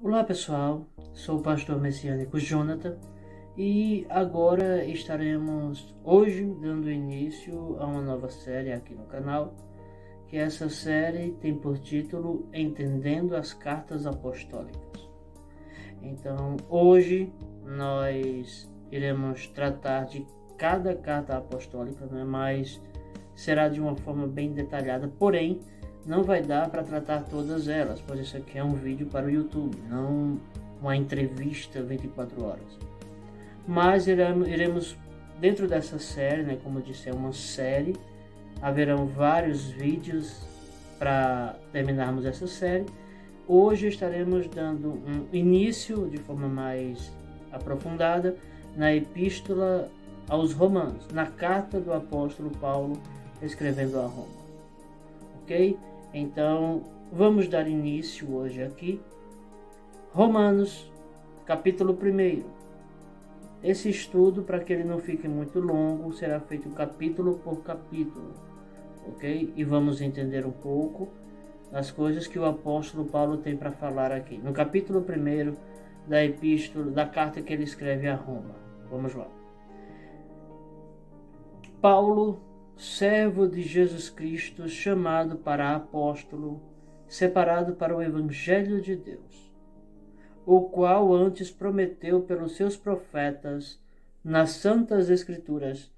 Olá pessoal, sou o pastor messiânico Jonathan e agora estaremos hoje dando início a uma nova série aqui no canal, que essa série tem por título Entendendo as Cartas Apostólicas. Então hoje nós iremos tratar de cada carta apostólica, né? Mas será de uma forma bem detalhada, porém não vai dar para tratar todas elas, pois isso aqui é um vídeo para o YouTube, não uma entrevista 24 horas. Mas iremos dentro dessa série, né, como eu disse, é uma série, haverão vários vídeos para terminarmos essa série. Hoje estaremos dando um início de forma mais aprofundada na Epístola aos Romanos, na carta do apóstolo Paulo escrevendo a Roma. Ok? Então, vamos dar início hoje aqui. Romanos, capítulo 1. Esse estudo, para que ele não fique muito longo, será feito capítulo por capítulo, ok? E vamos entender um pouco as coisas que o apóstolo Paulo tem para falar aqui. No capítulo 1 da epístola, da carta que ele escreve a Roma. Vamos lá. Paulo, servo de Jesus Cristo, chamado para apóstolo, separado para o Evangelho de Deus, o qual antes prometeu pelos seus profetas nas Santas Escrituras,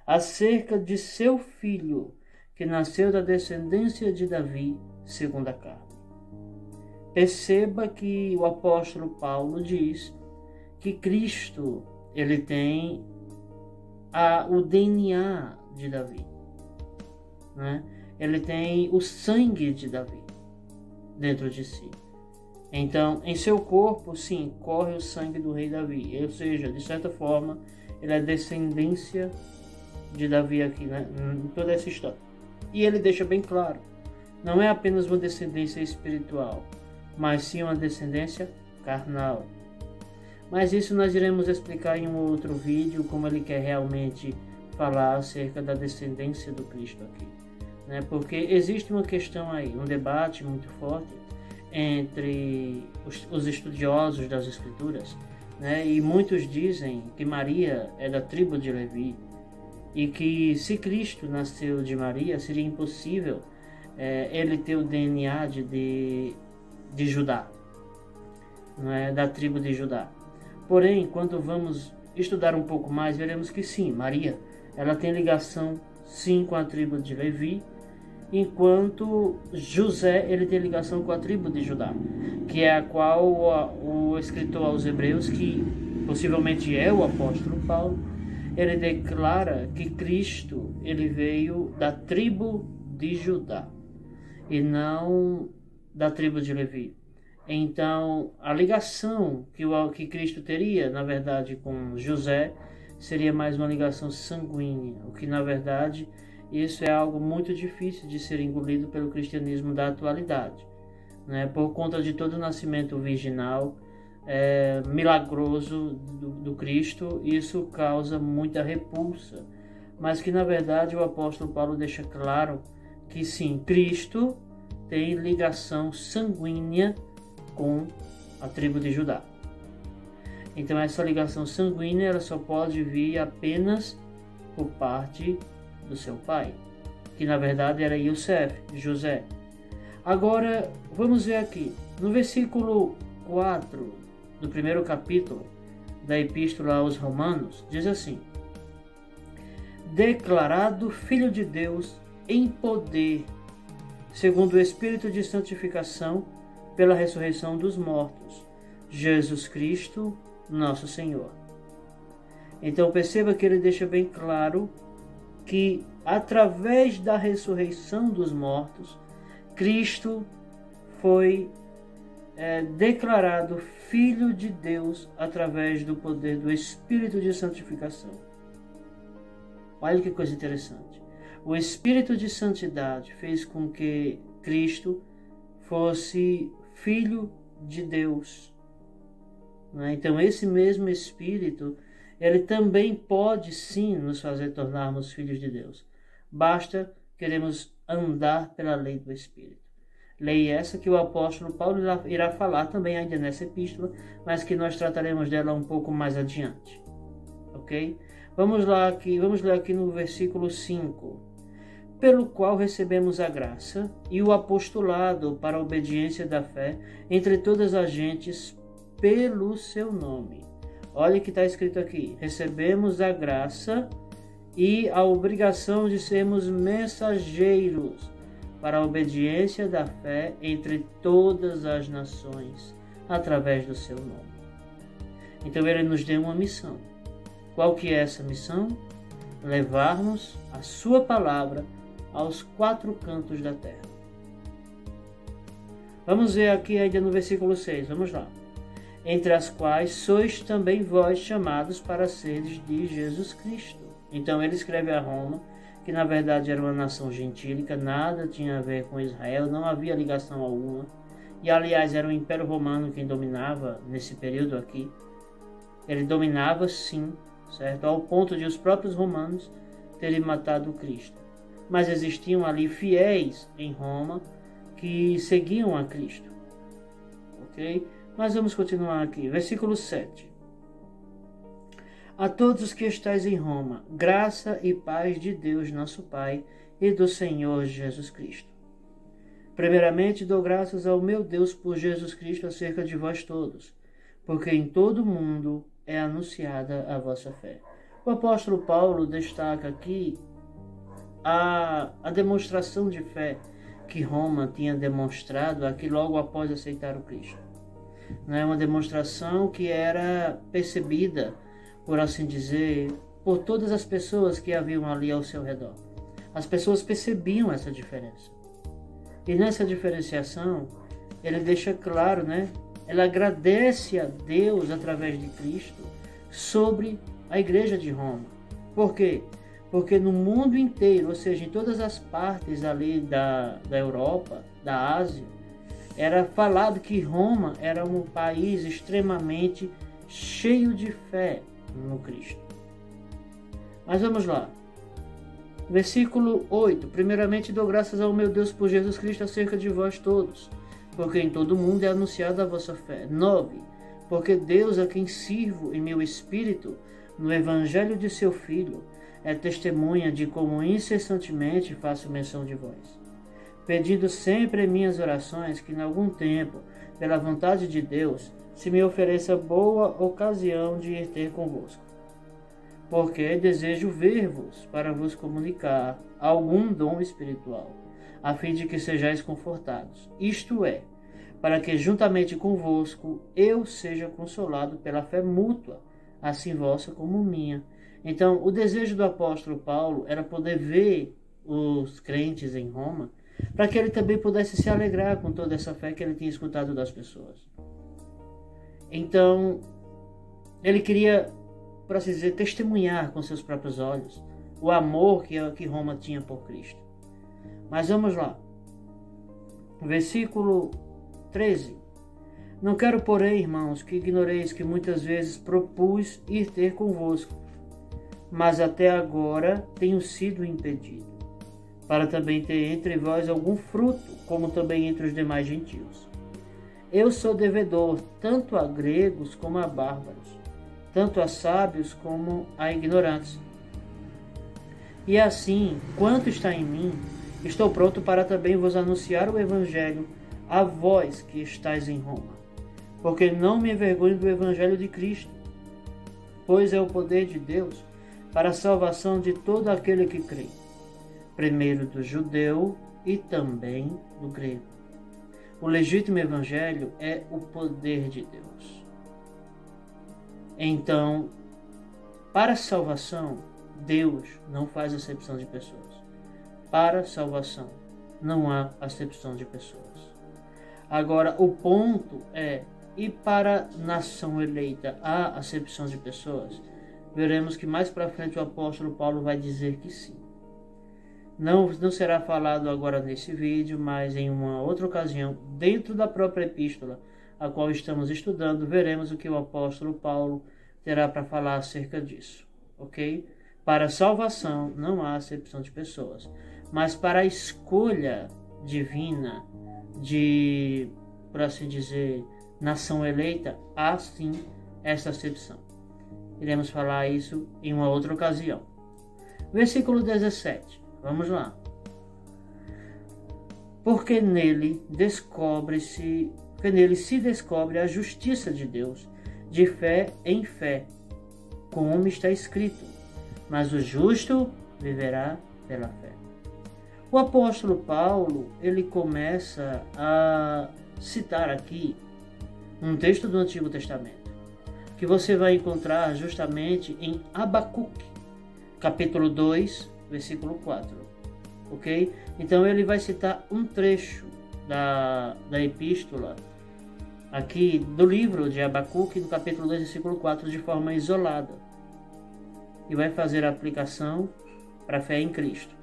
acerca de seu filho, que nasceu da descendência de Davi, segundo a carne. Perceba que o apóstolo Paulo diz que Cristo, ele tem o DNA de Davi, né? Ele tem o sangue de Davi dentro de si. Então, em seu corpo, sim, corre o sangue do rei Davi. Ou seja, de certa forma, ele é descendência de Davi aqui, né? Em toda essa história. E ele deixa bem claro, não é apenas uma descendência espiritual, mas sim uma descendência carnal. Mas isso nós iremos explicar em um outro vídeo, como ele quer realmente falar acerca da descendência do Cristo aqui, né? Porque existe uma questão aí, um debate muito forte entre os estudiosos das Escrituras, né? E muitos dizem que Maria é da tribo de Levi e que se Cristo nasceu de Maria, seria impossível ele ter o DNA de Judá, não é? Da tribo de Judá. Porém, quando vamos estudar um pouco mais, veremos que sim, Maria, ela tem ligação sim com a tribo de Levi, enquanto José, ele tem ligação com a tribo de Judá, que é a qual o escritor aos Hebreus, que possivelmente é o apóstolo Paulo, ele declara que Cristo, ele veio da tribo de Judá e não da tribo de Levi. Então, a ligação que Cristo teria, na verdade, com José, seria mais uma ligação sanguínea, o que, na verdade, isso é algo muito difícil de ser engolido pelo cristianismo da atualidade, né? Por conta de todo o nascimento virginal, milagroso do Cristo, isso causa muita repulsa, mas que, na verdade, o apóstolo Paulo deixa claro que, sim, Cristo tem ligação sanguínea com a tribo de Judá. Então essa ligação sanguínea ela só pode vir apenas por parte do seu pai, que na verdade era Yosef, José. Agora vamos ver aqui, no versículo 4 do primeiro capítulo da Epístola aos Romanos, diz assim: declarado Filho de Deus em poder, segundo o Espírito de santificação, pela ressurreição dos mortos, Jesus Cristo, nosso Senhor. Então perceba que ele deixa bem claro que através da ressurreição dos mortos, Cristo foi declarado Filho de Deus através do poder do Espírito de santificação. Olha que coisa interessante. O Espírito de santidade fez com que Cristo fosse Filho de Deus. Então esse mesmo Espírito, ele também pode sim nos fazer tornarmos filhos de Deus. Basta queremos andar pela lei do Espírito. Lei essa que o apóstolo Paulo irá falar também ainda nessa epístola, mas que nós trataremos dela um pouco mais adiante. Ok? Vamos ler aqui no versículo 5. Pelo qual recebemos a graça e o apostolado para a obediência da fé entre todas as gentes pelo seu nome. Olha o que está escrito aqui. Recebemos a graça e a obrigação de sermos mensageiros para a obediência da fé entre todas as nações, através do seu nome. Então ele nos deu uma missão. Qual que é essa missão? Levarmos a sua palavra aos 4 cantos da terra. Vamos ver aqui ainda no versículo 6, vamos lá. Entre as quais sois também vós chamados para seres de Jesus Cristo. Então ele escreve a Roma, que na verdade era uma nação gentílica, nada tinha a ver com Israel, não havia ligação alguma. E aliás era o Império Romano quem dominava nesse período aqui. Ele dominava sim, certo? Ao ponto de os próprios romanos terem matado Cristo. Mas existiam ali fiéis em Roma que seguiam a Cristo. Ok? Mas vamos continuar aqui. Versículo 7. A todos os que estáis em Roma, graça e paz de Deus nosso Pai e do Senhor Jesus Cristo. Primeiramente dou graças ao meu Deus por Jesus Cristo acerca de vós todos, porque em todo o mundo é anunciada a vossa fé. O apóstolo Paulo destaca aqui a demonstração de fé que Roma tinha demonstrado aqui logo após aceitar o Cristo. Não é uma demonstração que era percebida, por assim dizer, por todas as pessoas que haviam ali ao seu redor. As pessoas percebiam essa diferença. E nessa diferenciação, ele deixa claro, Ela agradece a Deus através de Cristo sobre a igreja de Roma. Por quê? Porque no mundo inteiro, ou seja, em todas as partes ali da Europa, da Ásia, era falado que Roma era um país extremamente cheio de fé no Cristo. Mas vamos lá. Versículo 8. Primeiramente dou graças ao meu Deus por Jesus Cristo acerca de vós todos, porque em todo o mundo é anunciada a vossa fé. 9. Porque Deus, a quem sirvo em meu espírito, no evangelho de seu Filho, é testemunha de como incessantemente faço menção de vós, pedindo sempre em minhas orações que, em algum tempo, pela vontade de Deus, se me ofereça boa ocasião de ir ter convosco. Porque desejo ver-vos para vos comunicar algum dom espiritual, a fim de que sejais confortados, isto é, para que juntamente convosco eu seja consolado pela fé mútua, assim vossa como minha. Então, o desejo do apóstolo Paulo era poder ver os crentes em Roma, para que ele também pudesse se alegrar com toda essa fé que ele tinha escutado das pessoas. Então, ele queria, por assim dizer, testemunhar com seus próprios olhos o amor que Roma tinha por Cristo. Mas vamos lá. Versículo 13. Não quero, porém, irmãos, que ignoreis que muitas vezes propus ir ter convosco, mas até agora tenho sido impedido, para também ter entre vós algum fruto, como também entre os demais gentios. Eu sou devedor tanto a gregos como a bárbaros, tanto a sábios como a ignorantes. E assim, quanto está em mim, estou pronto para também vos anunciar o evangelho a vós que estáis em Roma, porque não me envergonho do evangelho de Cristo, pois é o poder de Deus para a salvação de todo aquele que crê, primeiro do judeu e também do grego. O legítimo evangelho é o poder de Deus. Então, para a salvação, Deus não faz acepção de pessoas. Para a salvação, não há acepção de pessoas. Agora, o ponto é, e para a nação eleita há acepção de pessoas? Veremos que mais para frente o apóstolo Paulo vai dizer que sim. Não será falado agora nesse vídeo, mas em uma outra ocasião, dentro da própria epístola, a qual estamos estudando, veremos o que o apóstolo Paulo terá para falar acerca disso, ok? Para a salvação não há acepção de pessoas, mas para a escolha divina de, por assim dizer, nação eleita, há sim essa acepção. Iremos falar isso em uma outra ocasião. Versículo 17, vamos lá. Porque nele se descobre a justiça de Deus, de fé em fé, como está escrito, mas o justo viverá pela fé. O apóstolo Paulo, ele começa a citar aqui um texto do Antigo Testamento, que você vai encontrar justamente em Abacuque, capítulo 2, versículo 4. Ok? Então ele vai citar um trecho da epístola, aqui do livro de Abacuque, no capítulo 2, versículo 4, de forma isolada. E vai fazer a aplicação para a fé em Cristo.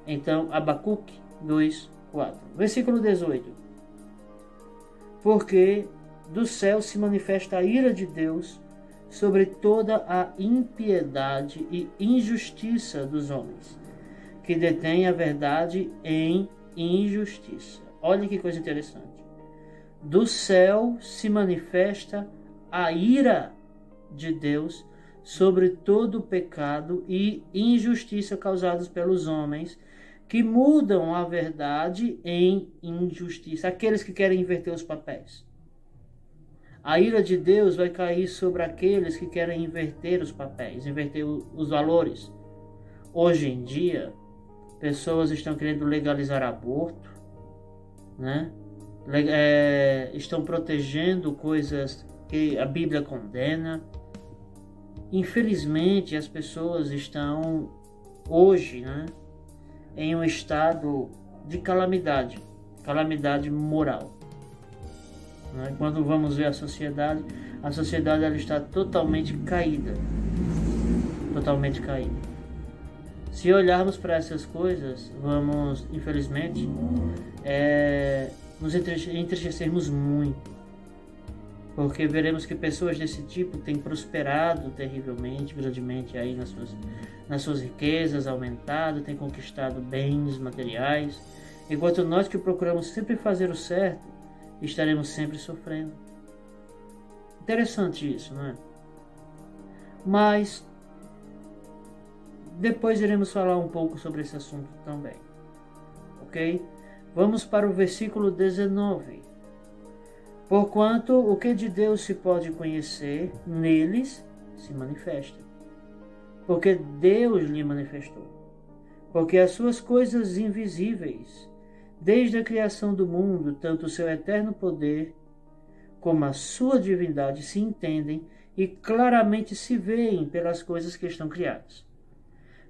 Então, Abacuque 2, 4. Versículo 18. Porque do céu se manifesta a ira de Deus sobre toda a impiedade e injustiça dos homens, que detêm a verdade em injustiça. Olha que coisa interessante. Do céu se manifesta a ira de Deus sobre todo o pecado e injustiça causados pelos homens, que mudam a verdade em injustiça, aqueles que querem inverter os papéis. A ira de Deus vai cair sobre aqueles que querem inverter os papéis, inverter os valores. Hoje em dia, pessoas estão querendo legalizar aborto, né? Estão protegendo coisas que a Bíblia condena. Infelizmente, as pessoas estão hoje, né, em um estado de calamidade moral. Né? Quando vamos ver a sociedade ela está totalmente caída. Totalmente caída. Se olharmos para essas coisas, vamos, infelizmente, nos entristecermos muito, porque veremos que pessoas desse tipo têm prosperado terrivelmente, grandemente aí nas suas riquezas, aumentado, têm conquistado bens materiais, enquanto nós que procuramos sempre fazer o certo, estaremos sempre sofrendo. Interessante isso, não é? Mas depois iremos falar um pouco sobre esse assunto também, ok? Vamos para o versículo 19. Porquanto o que de Deus se pode conhecer, neles se manifesta. Porque Deus lhe manifestou. Porque as suas coisas invisíveis, desde a criação do mundo, tanto o seu eterno poder como a sua divindade se entendem e claramente se veem pelas coisas que estão criadas,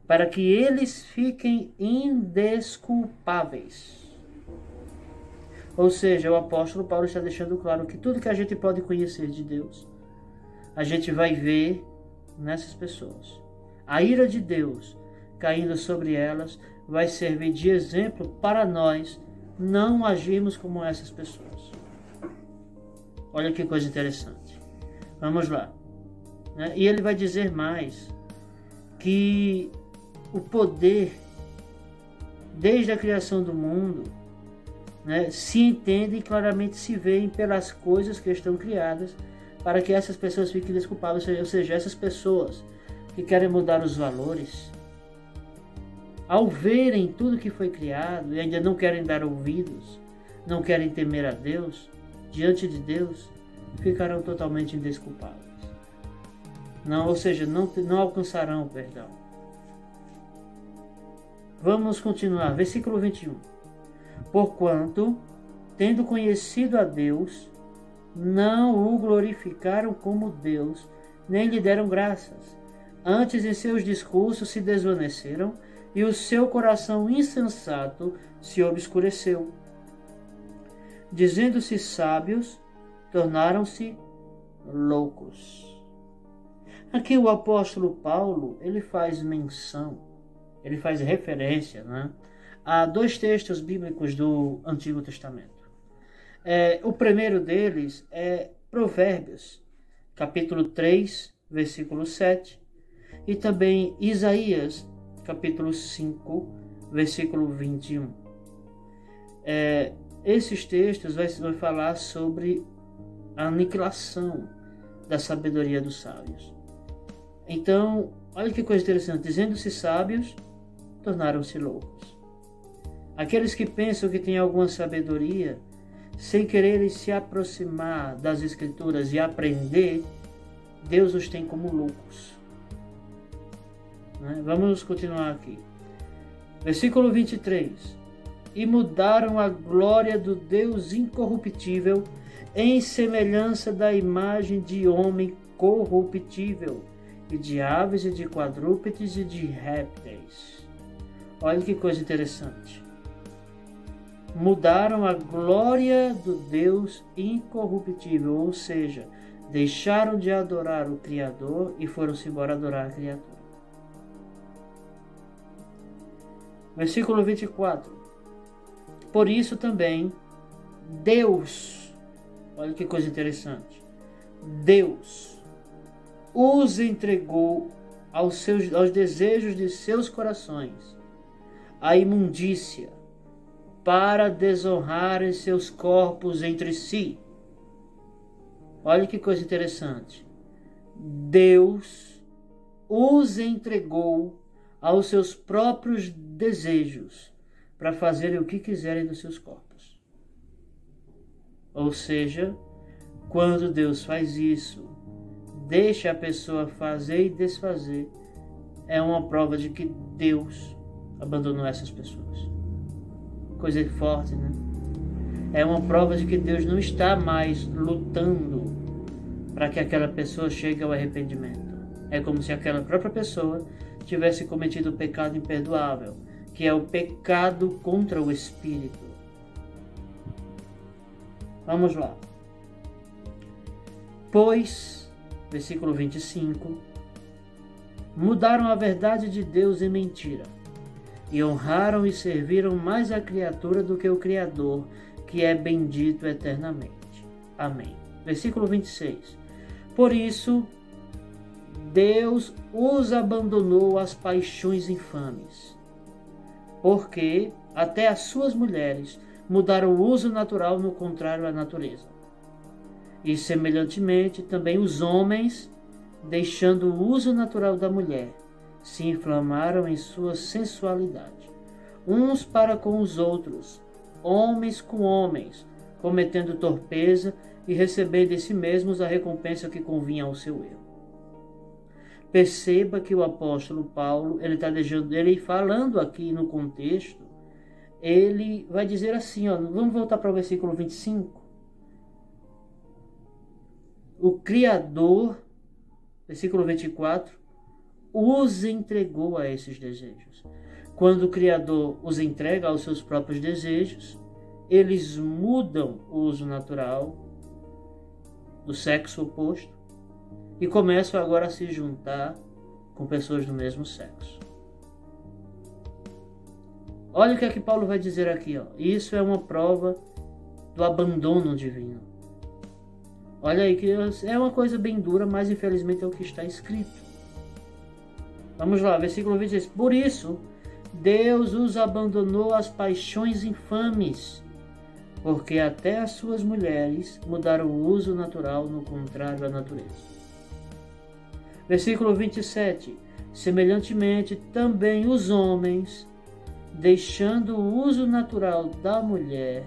para que eles fiquem indesculpáveis. Ou seja, o apóstolo Paulo está deixando claro que tudo que a gente pode conhecer de Deus, a gente vai ver nessas pessoas. A ira de Deus caindo sobre elas vai servir de exemplo para nós não agirmos como essas pessoas. Olha que coisa interessante. Vamos lá. E ele vai dizer mais, que o poder, desde a criação do mundo, se entende e claramente se veem pelas coisas que estão criadas, para que essas pessoas fiquem desculpadas, ou seja, essas pessoas que querem mudar os valores, ao verem tudo que foi criado e ainda não querem dar ouvidos, não querem temer a Deus, diante de Deus, ficarão totalmente indesculpáveis. Ou seja, não alcançarão o perdão. Vamos continuar, versículo 21. Porquanto, tendo conhecido a Deus, não o glorificaram como Deus, nem lhe deram graças. Antes, em seus discursos se desvaneceram, e o seu coração insensato se obscureceu. Dizendo-se sábios, tornaram-se loucos. Aqui o apóstolo Paulo, ele faz menção, ele faz referência, a dois textos bíblicos do Antigo Testamento. O primeiro deles é Provérbios, capítulo 3, versículo 7, e também Isaías, capítulo 5, versículo 21. esses textos vai falar sobre a aniquilação da sabedoria dos sábios. Então, olha que coisa interessante, dizendo-se sábios, tornaram-se loucos. Aqueles que pensam que têm alguma sabedoria, sem quererem se aproximar das Escrituras e aprender, Deus os tem como loucos. Vamos continuar aqui. Versículo 23. E mudaram a glória do Deus incorruptível em semelhança da imagem de homem corruptível, e de aves, e de quadrúpedes, e de répteis. Olha que coisa interessante. Mudaram a glória do Deus incorruptível, ou seja, deixaram de adorar o Criador e foram-se embora adorar a criatura. Versículo 24. Por isso também Deus, olha que coisa interessante, Deus os entregou aos desejos de seus corações, a imundícia, para desonrarem seus corpos entre si. Olha que coisa interessante. Deus os entregou aos seus próprios desejos para fazerem o que quiserem dos seus corpos. Ou seja, quando Deus faz isso, deixa a pessoa fazer e desfazer, é uma prova de que Deus abandonou essas pessoas. Coisa forte, né? É uma prova de que Deus não está mais lutando para que aquela pessoa chegue ao arrependimento. É como se aquela própria pessoa tivesse cometido o pecado imperdoável, que é o pecado contra o Espírito. Vamos lá. Pois, versículo 25, mudaram a verdade de Deus em mentira, e honraram e serviram mais a criatura do que o Criador, que é bendito eternamente. Amém. Versículo 26. Por isso, Deus os abandonou às paixões infames, porque até as suas mulheres mudaram o uso natural no contrário à natureza. E semelhantemente também os homens, deixando o uso natural da mulher, se inflamaram em sua sensualidade, uns para com os outros, homens com homens, cometendo torpeza e recebendo de si mesmos a recompensa que convinha ao seu erro. Perceba que o apóstolo Paulo, ele falando aqui no contexto, ele vai dizer assim, vamos voltar para o versículo 25. O Criador, versículo 24, os entregou a esses desejos. Quando o Criador os entrega aos seus próprios desejos, eles mudam o uso natural do sexo oposto e começam agora a se juntar com pessoas do mesmo sexo. Olha o que é que Paulo vai dizer aqui. Isso é uma prova do abandono divino. Olha aí que é uma coisa bem dura, mas infelizmente é o que está escrito. Vamos lá, versículo 26. Por isso, Deus os abandonou às paixões infames, porque até as suas mulheres mudaram o uso natural no contrário à natureza. Versículo 27. Semelhantemente, também os homens, deixando o uso natural da mulher,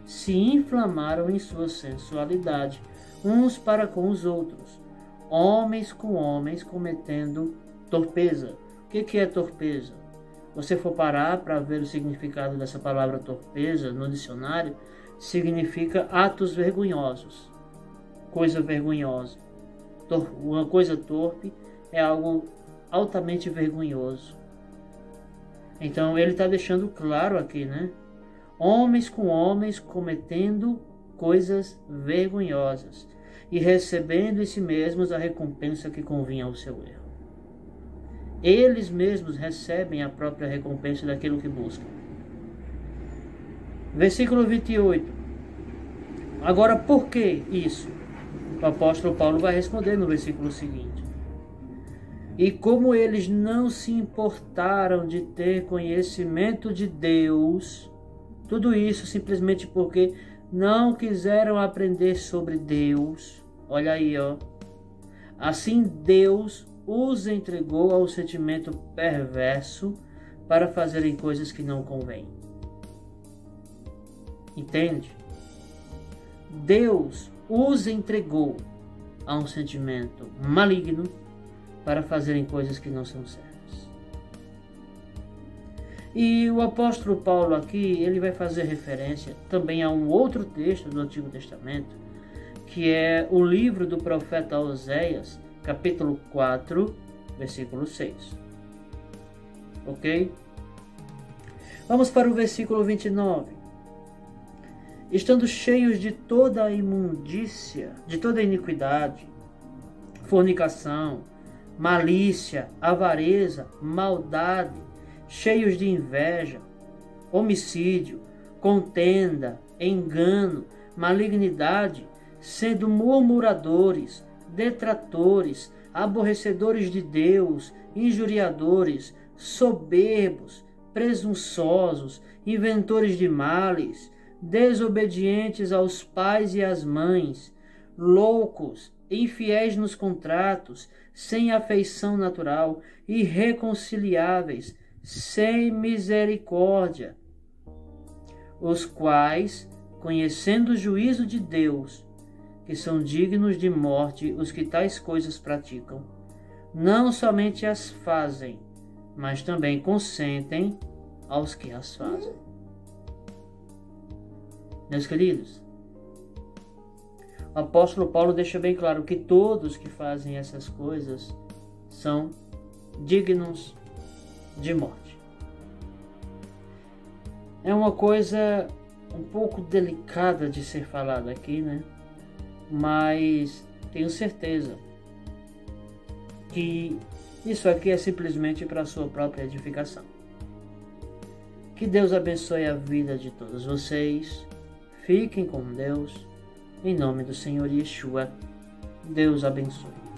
se inflamaram em sua sensualidade, uns para com os outros, homens com homens, cometendo torpeza. O que é torpeza? Você for parar para ver o significado dessa palavra torpeza no dicionário, significa atos vergonhosos, coisa vergonhosa. Uma coisa torpe é algo altamente vergonhoso. Então ele está deixando claro aqui, né? Homens com homens cometendo coisas vergonhosas e recebendo em si mesmos a recompensa que convinha ao seu erro. Eles mesmos recebem a própria recompensa daquilo que buscam. Versículo 28. Agora, por que isso? O apóstolo Paulo vai responder no versículo seguinte. E como eles não se importaram de ter conhecimento de Deus, Tudo isso simplesmente porque não quiseram aprender sobre Deus. Olha aí, ó. Assim Deus os entregou ao sentimento perverso para fazerem coisas que não convêm. Entende? Deus os entregou a um sentimento maligno para fazerem coisas que não são certas. E o apóstolo Paulo aqui, ele vai fazer referência também a um outro texto do Antigo Testamento, que é o livro do profeta Oséias, capítulo 4, versículo 6. Ok? Vamos para o versículo 29. Estando cheios de toda a imundícia, de toda a iniquidade, fornicação, malícia, avareza, maldade, cheios de inveja, homicídio, contenda, engano, malignidade, sendo murmuradores, detratores, aborrecedores de Deus, injuriadores, soberbos, presunçosos, inventores de males, desobedientes aos pais e às mães, loucos, infiéis nos contratos, sem afeição natural, irreconciliáveis, sem misericórdia, os quais, conhecendo o juízo de Deus, que são dignos de morte os que tais coisas praticam, não somente as fazem, mas também consentem aos que as fazem. Meus queridos, o apóstolo Paulo deixa bem claro que todos que fazem essas coisas são dignos de morte. É uma coisa um pouco delicada de ser falada aqui, né? Mas tenho certeza que isso aqui é simplesmente para a sua própria edificação. Que Deus abençoe a vida de todos vocês. Fiquem com Deus. Em nome do Senhor Yeshua, Deus abençoe.